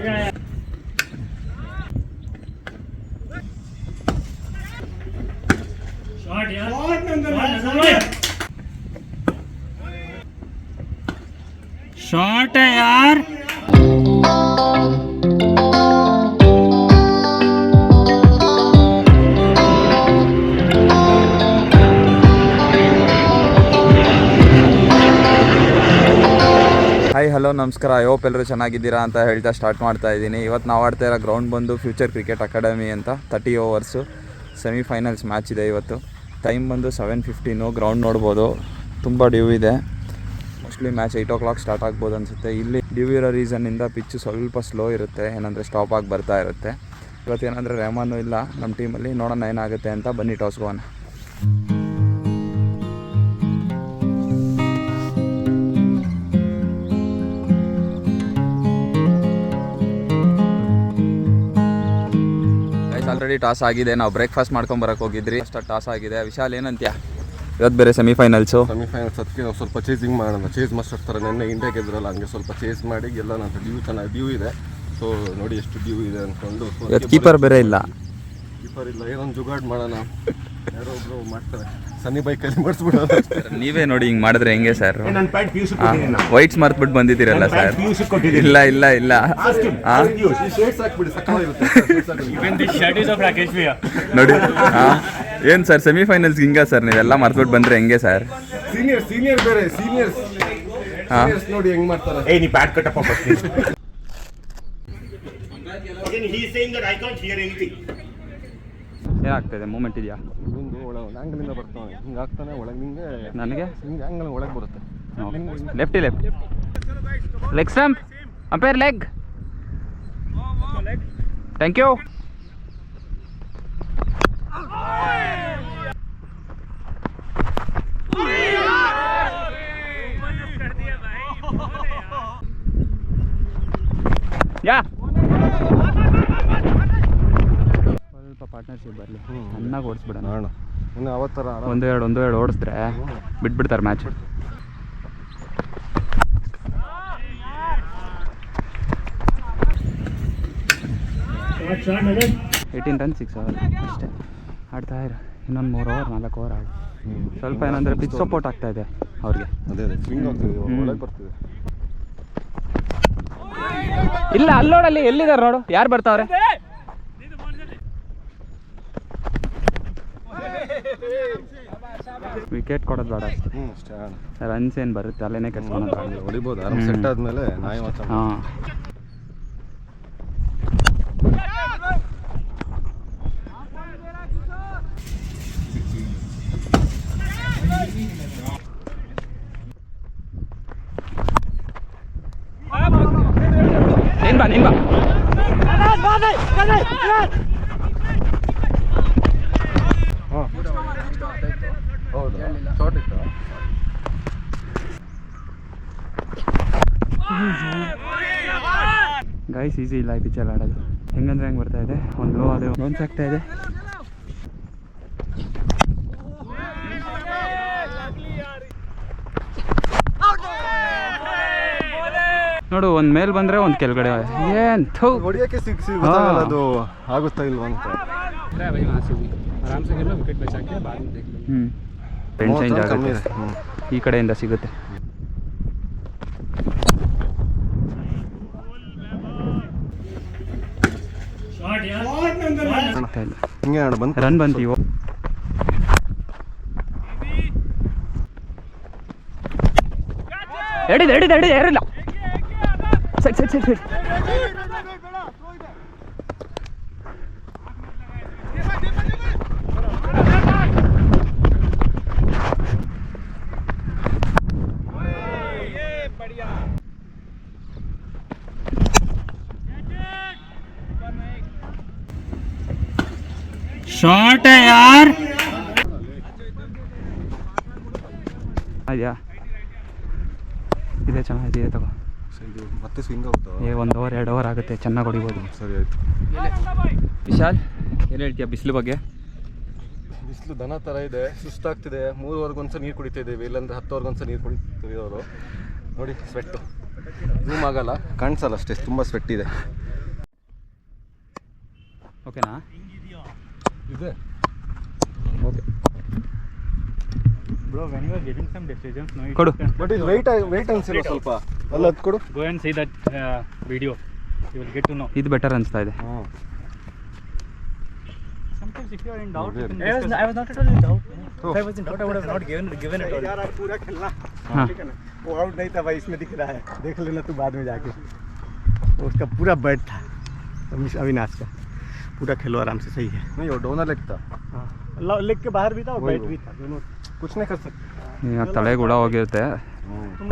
Shot है यार. Hi hello ನಮಸ್ಕಾರ. ಐ ಹೋಪ್ ಎಲ್ಲರೂ ಚೆನ್ನಾಗಿದ್ದೀರಾ ಅಂತ ಹೇಳ್ತಾ ಸ್ಟಾರ್ಟ್ ಮಾಡ್ತಾ ಇದ್ದೀನಿ. ಇವತ್ತು ನಾವು ಆಡ್ತಾ ಇರೋ ಗ್ರೌಂಡ್ ಬಂದು ಫ್ಯೂಚರ್ ಕ್ರಿಕೆಟ್ ಅಕಾಡೆಮಿ ಅಂತ. 30 ಓವರ್ಸು ಸೆಮಿಫೈನಲ್ಸ್ ಮ್ಯಾಚ್ ಇದೆ ಇವತ್ತು. ಟೈಮ್ ಬಂದು 7:15. ಗ್ರೌಂಡ್ ನೋಡ್ಬೋದು, ತುಂಬ ಡ್ಯೂ ಇದೆ. ಮೋಸ್ಟ್ಲಿ ಮ್ಯಾಚ್ 8 o'clock ಸ್ಟಾರ್ಟ್ ಆಗ್ಬೋದು ಅನಿಸುತ್ತೆ. ಇಲ್ಲಿ ಡ್ಯೂ ಇರೋ ರೀಸನ್ನಿಂದ ಪಿಚ್ಚು ಸ್ವಲ್ಪ ಸ್ಲೋ ಇರುತ್ತೆ, ಏನಂದರೆ ಸ್ಟಾಪ್ ಆಗಿ ಬರ್ತಾ ಇರುತ್ತೆ. ಇವತ್ತು ಏನಂದರೆ ರೆಹಮಾನು ಇಲ್ಲ ನಮ್ಮ ಟೀಮಲ್ಲಿ. ನೋಡೋಣ ಏನಾಗುತ್ತೆ ಅಂತ. ಬನ್ನಿ ಟಾಸ್ಗೋಣ. ಆಲ್ರೆಡಿ ಟಾಸ್ ಆಗಿದೆ. ನಾವು ಬ್ರೇಕ್ಫಾಸ್ಟ್ ಮಾಡ್ಕೊಂಬರಕ್ಕೆ ಹೋಗಿದ್ರಿ. ಅಷ್ಟು ಟಾಸ್ ಆಗಿದೆ. ವಿಶಾಲ್ ಏನಂತ್ಯಾ? ಇವತ್ತು ಬೇರೆ ಸೆಮಿಫೈನಲ್ಸ್ ಅದಕ್ಕೆ ನಾವು ಸ್ವಲ್ಪ ಚೇಸಿಂಗ್ ಮಾಡೋಣ. ಚೇಸ್ ಮಾಸ್ಟರ್ ಥರ ನೆನ್ನೆ ಇಂಡಿಯಾ ಗೆದ್ರಲ್ಲ, ಹಂಗೆ ಸ್ವಲ್ಪ ಚೇಸ್ ಮಾಡಿ ಗೆಲ್ಲೋಣ ಅಂತ. ಡ್ಯೂ ಚೆನ್ನಾಗಿ ಡ್ಯೂ ಇದೆ. ಸೊ ನೋಡಿ ಎಷ್ಟು ಡ್ಯೂ ಇದೆ ಅಂದ್ಕೊಂಡು. ಕೀಪರ್ ಬೇರೆ ಇಲ್ಲ, ಏನೊಂದು ಜುಗಾಡ್ ಮಾಡೋಣ. ಯಾರೋ ಒಬ್ರು ಮಾಡ್ತಾರೆ, ಸನ್ನಿ ಬೈಕಲ್ಲಿ ಮಾಡಿಸ್ಬಿಡೋಣ. ನೀವೇ ನೋಡಿ ಹಿಂಗೆ ಮಾಡಿದ್ರೆ ಹೆಂಗೆ ಸರ್? ವೈಟ್ಸ್ ಮರ್ತ್ಬಿಟ್ಟು ಬಂದಿದ್ದೀರಲ್ಲ ಸರ್? ಇಲ್ಲ ಇಲ್ಲ ಇಲ್ಲ ನೋಡಿ. ಏನು ಸರ್ ಸೆಮಿಫೈನಲ್ಸ್ ಹಿಂಗ ಸರ್? ನೀವೆಲ್ಲ ಮರ್ತ್ಬಿಟ್ಟು ಬಂದರೆ ಹೆಂಗೆ ಸರ್? ಸೀನಿಯರ್ ಬೇರೆ ಸೀನಿಯರ್ಸ್ ನೋಡಿ ಹೆಂಗ್ ಮಾಡ್ತಾರೆ. ಏ ನೀ ಬ್ಯಾಟ್ ಕಟ್ಟಪ್ಪ. ಏನಾಗ್ತಾಯಿದೆ? ಮೂಮೆಂಟ್ ಇದೆಯಾ? ಹಿಂಗೆ ಆ್ಯಂಗಲಿಂದ ಬರ್ತಾವೆ, ಹಿಂಗೆ ಆಗ್ತಾನೆ ಒಳಗೆ. ನಿಂಗೆ ನನಗೆ ಹಿಂಗೆ ಆ್ಯಂಗಲ್ ಒಳಗೆ ಬರುತ್ತೆ. Left leg stump. Umpire leg. Thank you. ಯಾ ಸ್ವಲ್ಪ ಪಾರ್ಟ್ನರ್ಶಿಪ್ ಬರಲಿ, ಚೆನ್ನಾಗಿ ಓಡಿಸ್ಬಿಡೋಣ. ಇನ್ನು ಅವತ್ತರ ಒಂದೆರಡು ಓಡಿಸಿದ್ರೆ ಬಿಟ್ಬಿಡ್ತಾರೆ ಮ್ಯಾಚ್. $18 runs 6 hours ಅಷ್ಟೇ. ಆಡ್ತಾ ಇರ ಇನ್ನೊಂದು 3 over 4 over ಆಡಿ. ಸ್ವಲ್ಪ ಏನಂದರೆ ಪಿಚ್ ಸಪೋರ್ಟ್ ಆಗ್ತಾ ಇದೆ ಅವ್ರಿಗೆ. ಅದೇ ಸ್ವಿಂಗ್ ಆಗ್ತಿದೆ, ಒಳಗೆ ಬರ್ತಿದೆ. ಇಲ್ಲ ಅಲ್ಲೋಡಲ್ಲಿ ಎಲ್ಲಿದ್ದಾರೆ ನೋಡು, ಯಾರು ಬರ್ತಾವ್ರೆ? ವಿಕೆಟ್ ಕೊಡೋದು ಬೇಡ ಅಷ್ಟೇ. ರನ್ಸ್ ಏನು ಬರುತ್ತೆ ಅಲ್ಲೇನೇ ಕೆಡ್ಸ್ಕೊಂಡು ಹೊಡಿಬೋದು. ಆರಾಮ್ ಸೆಟ್ ಆದಮೇಲೆ ನಾಯಿ ಮಾತ್ರ. ಹಾಂ ನೀನ್ ಬಾ. ಹೌದು, ಶಾರ್ಟ್ ಇತ್ತು. ಗೈಸ್ ಈಸಿ ಇಲ್ಲ ಈ ಪಿಚ್ಚಲ್ಲಿ ಆಡೋದು. ಹೆಂಗಂದ್ರೆ ಹೆಂಗೆ ಬರ್ತಾ ಇದೆ, ಒಂದು ಲೋ ಅದೇ ಬೌನ್ಸ್ ಆಗ್ತಾ ಇದೆ. ನೋಡು, ಒಂದು ಮೇಲೆ ಬಂದರೆ ಒಂದು ಕೆಳಗಡೆ. ಏನು ಹೊಡಿಯೋಕ್ಕೆ ಸಿಕ್ಸಿ ಅದು ಆಗುತ್ತಾ ಇಲ್ವ ಅಂತ. ಚೇಂಜ್ ಆಗುತ್ತೆ, ಈ ಕಡೆಯಿಂದ ಸಿಗುತ್ತೆ. ರನ್ ಬಂತೀವೋ ಎಡಿದೆ ಯಾರಿಲ್ಲ. ಸರಿ शॉट है यार. ಇದೆಯಾ? ಇದೆ, ಚೆನ್ನಾಗಿದೆ ತಗೋ. ಮತ್ತೆ ಸ್ವಿಂಗ್ ಆಗುತ್ತಾ? 1 over 2 over ಆಗುತ್ತೆ, ಚೆನ್ನಾಗಿ ಹೊಡಿಬೋದು. ಸರಿ ಆಯ್ತು. ವಿಶಾಲ್ ಏನು ಹೇಳ್ತೀಯ ಬಿಸಿಲು ಬಗ್ಗೆ? ಬಿಸಿಲು ದನ ಥರ ಇದೆ, ಸುಸ್ತಾಗ್ತಿದೆ. 3 hourಗೊಂದ್ಸ ನೀರು ಕುಡಿತಾ ಇದ್ದೀವಿ, ಇಲ್ಲಾಂದರೆ 10 hourಗೊಂದ್ಸ ನೀರು ಕುಡಿತೀವಿ. ಅವರು ನೋಡಿ ಸ್ವೆಟ್ಟು ಝೂಮ್ ಆಗಲ್ಲ, ಕಾಣಿಸಲ್ಲ ಅಷ್ಟೇ, ತುಂಬ ಸ್ವೆಟ್ ಇದೆ. ಓಕೆನಾ? ಇದೆ. Okay Bro, when you are giving some decisions, no, you ಕೊಡು. ಬಟ್ ಇದು ವೆಯ್ಟ್ ಅನ್ಸಿಲ್ಲ ಸ್ವಲ್ಪ. ಅಲ್ಲ ಅದು ಕೊಡು. go and see that video. You will get to know. ಇದು ಬೆಟರ್ ಅನಿಸ್ತಾ ಇದೆ. Sometimes if you are in doubt, you can I discuss. I was not at all in doubt. Oh. If I was in doubt, I would have not given it all. यार आज पूरा खेलना हाँ. ठीक है ना, वो आउट नहीं था भाई, इसमें दिख रहा है, देख लेना तू बाद में जाके। वो उसका पूरा बैट था अविनाश का, पूरा खेलो आराम से, सही है। नहीं वो डोनर लेग था. लेग के बाहर भी था और वही बैट भी था, दोनों कुछ नहीं कर सकते. ಈಗ ತಲೆಗೆ ಕೂಡ ಹೋಗಿರುತ್ತೆ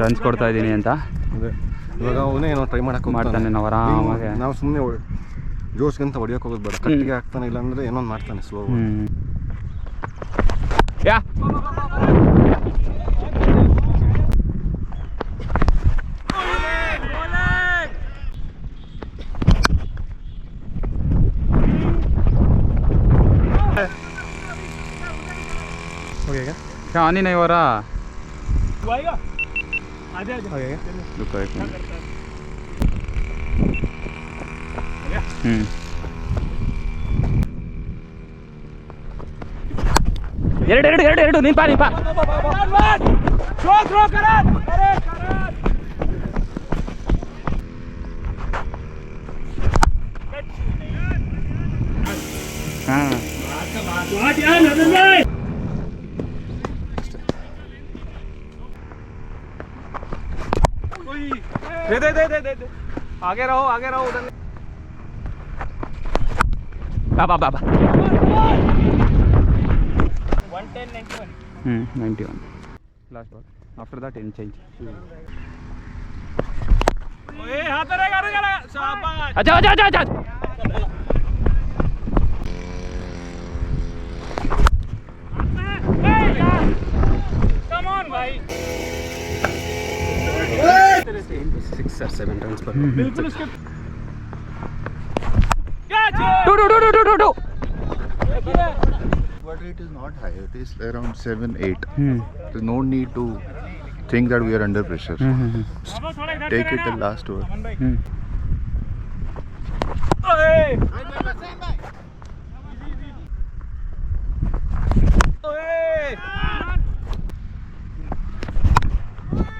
ರನ್ಸ್ ಕೊಡ್ತಾ ಇದ್ದೀನಿ ಅಂತ ಅದೇ ಇವಾಗ ಅವನೇ ಏನೋ ಟ್ರೈ ಮಾಡಕ್ಕೆ ಮಾಡ್ತಾನೆ. ನಾವು ಆರಾಮಾಗಿ ನಾವು ಸುಮ್ಮನೆ ಜೋಶ್ಗಂತ ಹೊಡಿಯೋಕೆ ಹೋಗೋದು ಬೇಡ. ಕಟ್ಟಿಗೆ ಆಗ್ತಾನೆ, ಇಲ್ಲಾಂದ್ರೆ ಏನೋ ಒಂದು ಮಾಡ್ತಾನೆ ಸ್ಲೋ. ಯಾ हो गया क्या? क्या आनी नहीं हो रहा? वो आएगा आजा आजा हो गया क्या? रुको एक मिनट. ಎರಡು ಎರಡು ಎರಡು ಎರಡು ನಿಂಪ ನಿಂಪ. थ्रो करा अरे ಹಾಂ what यार नदन भाई दे आगे रहो उधर. ಬಾ ಬಾ ಬಾ ಬಾ. 110-91 91 ಲಾಸ್ಟ್ ಬಾಲ್. ಆಫ್ಟರ್ ದಟ್ ಏನು ಚೇಂಜ್. ओए हाथ रहेगा शाबाश अच्छा अच्छा अच्छा अच्छा. कम ऑन भाई 6 or 7 runs per. बिल्कुल उसके two two two two two two. Water rate is not high. It is around 7-8. There's no need to think that we are under pressure. Take it till last over.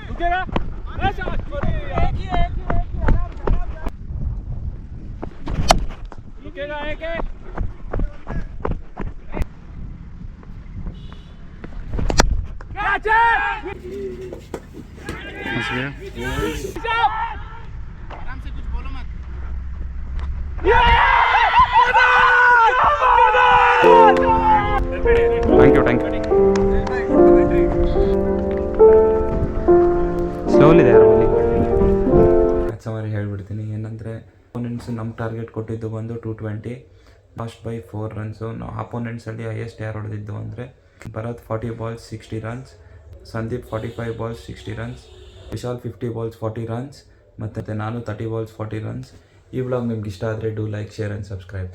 रुकेगा रुकेगा एक thank you thank you. ಸ್ಲೋಲಿದೆ ಯಾರು summary ಹೇಳ್ಬಿಡ್ತೀನಿ. ಏನಂದರೆ opponents ನಮ್ಮ target ಕೊಟ್ಟಿದ್ದು ಬಂದು 220, last by 4 runs. ನಾವು ಅಪೋನೆಂಟ್ಸಲ್ಲಿ ಹೈಯೆಸ್ಟ್ ಯಾರು ಹೊಡೆದಿದ್ದು ಅಂದರೆ Bharat 40 balls 60 runs, Sandeep 45 balls 60 runs, Vishal 50 balls 40 runs, ಮತ್ತು ನಾನು 30 balls 40 runs. ಈ ವ್ಲಾಗ್ ನಿಮ್ಗೆ ಇಷ್ಟ ಆದರೆ do like, share and subscribe.